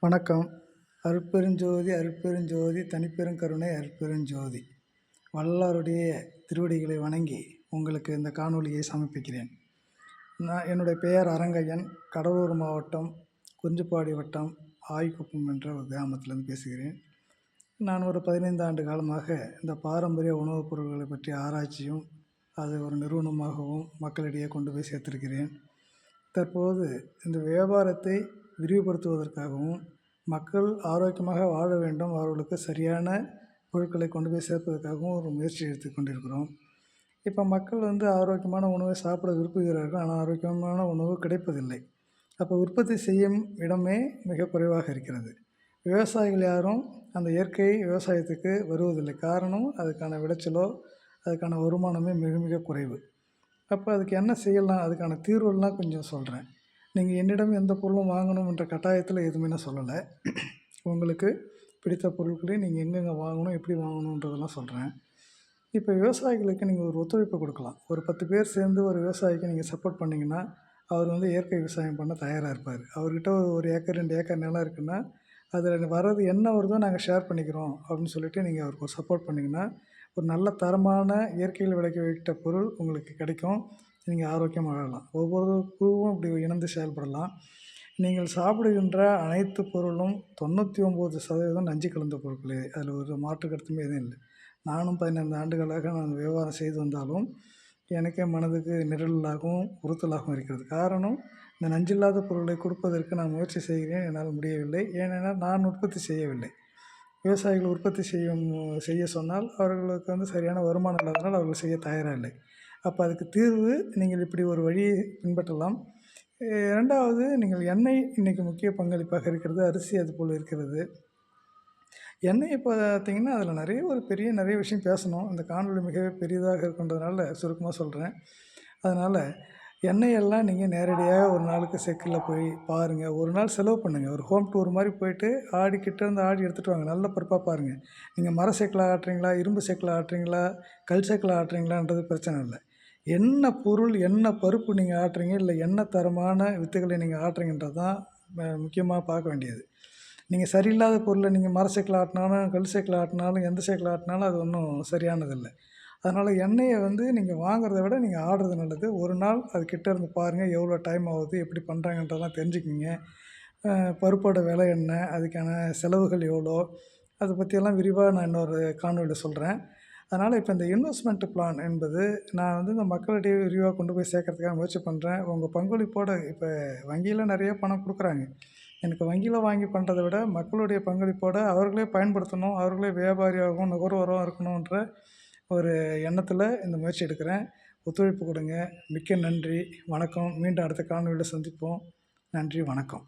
வணக்கம். அருட்பெருஞ்சோதி அருட்பெருஞ்சோதி தனிப்பெருங்கருணை அருட்பெருஞ்சோதி. வள்ளலாருடைய திருவடிகளை வணங்கி உங்களுக்கு இந்த காணொளியை சமர்ப்பிக்கிறேன். என்னுடைய பெயர் அரங்கையன். கடலூர் மாவட்டம் குறிஞ்சிப்பாடி வட்டம் ஆய்க்குப்பம் என்ற ஒரு கிராமத்திலேருந்து பேசுகிறேன். நான் ஒரு 15 ஆண்டு காலமாக இந்த பாரம்பரிய உணவுப் பொருட்களை பற்றி ஆராய்ச்சியும் அது ஒரு நிறுவனமாகவும் மக்களிடையே கொண்டு போய் சேர்த்திருக்கிறேன். தற்போது இந்த வியாபாரத்தை விரிவுபடுத்துவதற்காகவும் மக்கள் ஆரோக்கியமாக வாழ வேண்டும், அவர்களுக்கு சரியான பொருட்களை கொண்டு போய் சேர்ப்பதற்காகவும் ஒரு முயற்சி எடுத்து கொண்டிருக்கிறோம். இப்போ மக்கள் ஆரோக்கியமான உணவை சாப்பிட விரும்புகிறார்கள், ஆனால் ஆரோக்கியமான உணவு கிடைப்பதில்லை. அப்போ உற்பத்தி செய்யும் இடமே மிக குறைவாக இருக்கிறது. விவசாயிகள் யாரும் அந்த இயற்கை விவசாயத்துக்கு வருவதில்லை. காரணம், அதுக்கான விளைச்சலோ அதுக்கான வருமானமே மிக மிக குறைவு. அப்போ அதுக்கு என்ன செய்யலாம், அதுக்கான தீர்வுலாம் கொஞ்சம் சொல்கிறேன். நீங்கள் என்னிடம் எந்த பொருளும் வாங்கணும் என்ற கட்டாயத்தில் எதுவுமே நான் சொல்லலை. உங்களுக்கு பிடித்த பொருட்களை நீங்கள் எங்கெங்கே வாங்கணும், எப்படி வாங்கணுன்றதெல்லாம் சொல்கிறேன். இப்போ விவசாயிகளுக்கு நீங்கள் ஒரு ஒத்துழைப்பு கொடுக்கலாம். ஒரு 10 பேர் சேர்ந்து ஒரு விவசாயிக்கு நீங்கள் சப்போர்ட் பண்ணிங்கன்னா, அவர் இயற்கை விவசாயம் பண்ண தயாராக இருப்பார். அவர்கிட்ட ஒரு ஏக்கர் 2 ஏக்கர் நிலம் இருக்குன்னா, அதில் வர்றது என்ன வருதோ நாங்கள் ஷேர் பண்ணிக்கிறோம் அப்படின்னு சொல்லிவிட்டு நீங்கள் அவருக்கு ஒரு சப்போர்ட் பண்ணிங்கன்னா, ஒரு நல்ல தரமான இயற்கையில் விளைக்க வைத்த பொருள் உங்களுக்கு கிடைக்கும். நீங்கள் ஆரோக்கியமாக வாழலாம். ஒவ்வொரு குழுவும் இப்படி இணைந்து செயல்படலாம். நீங்கள் சாப்பிடுகின்ற அனைத்து பொருளும் 99% நஞ்சு கலந்த பொருட்களே. அதில் ஒரு மாற்று கருத்துமே எதுவும் இல்லை. நானும் 15 ஆண்டுகளாக நான் வியாபாரம் செய்து வந்தாலும் எனக்கே மனதுக்கு நிழலாகவும் உறுத்தலாகவும் இருக்கிறது. காரணம், இந்த நஞ்சில்லாத பொருளை கொடுப்பதற்கு நான் முயற்சி செய்கிறேன், என்னால் முடியவில்லை. ஏனென்றால் நான் உற்பத்தி செய்யவில்லை. விவசாயிகள் உற்பத்தி செய்ய சொன்னால் அவர்களுக்கு சரியான வருமானம் இல்லாதனால் அவர்கள் செய்ய தயாராக இல்லை. அப்போ அதுக்கு தீர்வு நீங்கள் இப்படி ஒரு வழியை பின்பற்றலாம். 2வது, நீங்கள் எண்ணெய் இன்றைக்கி முக்கிய பங்களிப்பாக இருக்கிறது. அரிசி அதுபோல் இருக்கிறது. எண்ணெயை பார்த்தீங்கன்னா அதில் நிறைய விஷயம் பேசணும். இந்த காணொலி மிக பெரியதாக இருக்கின்றதுனால சுருக்கமாக சொல்கிறேன். அதனால் எண்ணெயெல்லாம் நீங்கள் நேரடியாக ஒரு நாளுக்கு செக்கில் போய் பாருங்கள். ஒரு நாள் செலவு பண்ணுங்கள். ஒரு ஹோம் டூர் மாதிரி போயிட்டு கிட்டேருந்து ஆடி எடுத்துகிட்டு வாங்க. நல்ல பருப்பாக பாருங்கள். நீங்கள் மர செக்கில் ஆட்டுறீங்களா, இரும்பு செக்கில் ஆட்டுறீங்களா, கல் செக்கில் ஆட்டுறீங்களான்றது பிரச்சனை இல்லை. என்ன பொருள், என்ன பருப்பு நீங்கள் ஆட்டுறீங்க, இல்லை என்ன தரமான வித்துக்களை நீங்கள் ஆட்டுறீங்கன்றது தான் முக்கியமாக பார்க்க வேண்டியது. நீங்கள் சரியில்லாத பொருளை நீங்கள் மர செக்கில் ஆட்டினாலும் கல் செக்கில் ஆட்டினாலும் எந்த செக்கில் ஆட்டினாலும் அது ஒன்றும் சரியானதில்லை. அதனால் எண்ணெயை நீங்கள் வாங்குறத விட நீங்கள் ஆடுறது நல்லது. ஒரு நாள் அது கிட்டே இருந்து பாருங்கள், எவ்வளோ டைம் ஆகுது, எப்படி பண்ணுறாங்கன்றதெல்லாம் தெரிஞ்சுக்கிங்க. பருப்போட விலை என்ன, அதுக்கான செலவுகள் எவ்வளோ, அதை பற்றியெல்லாம் விரிவாக நான் இன்னொரு காணொலியில் சொல்கிறேன். அதனால் இப்போ இந்த இன்வெஸ்ட்மெண்ட் பிளான் என்பது நான் இந்த மக்களிடையே விரிவாக கொண்டு போய் சேர்க்கறதுக்காக முயற்சி பண்ணுறேன். உங்கள் பங்களிப்போடு இப்போ வங்கியில் நிறைய பணம் கொடுக்குறாங்க. எனக்கு வங்கியில் வாங்கி பண்ணுறதை விட மக்களுடைய பங்களிப்போடு அவர்களே பயன்படுத்தணும், அவர்களே வியாபாரியாகவும் நுகர்வோராகவும் இருக்கணுன்ற ஒரு எண்ணத்தில் இந்த முயற்சி எடுக்கிறேன். ஒத்துழைப்பு கொடுங்க. மிக்க நன்றி. வணக்கம். மீண்டும் அடுத்த காணொலியில் சந்திப்போம். நன்றி, வணக்கம்.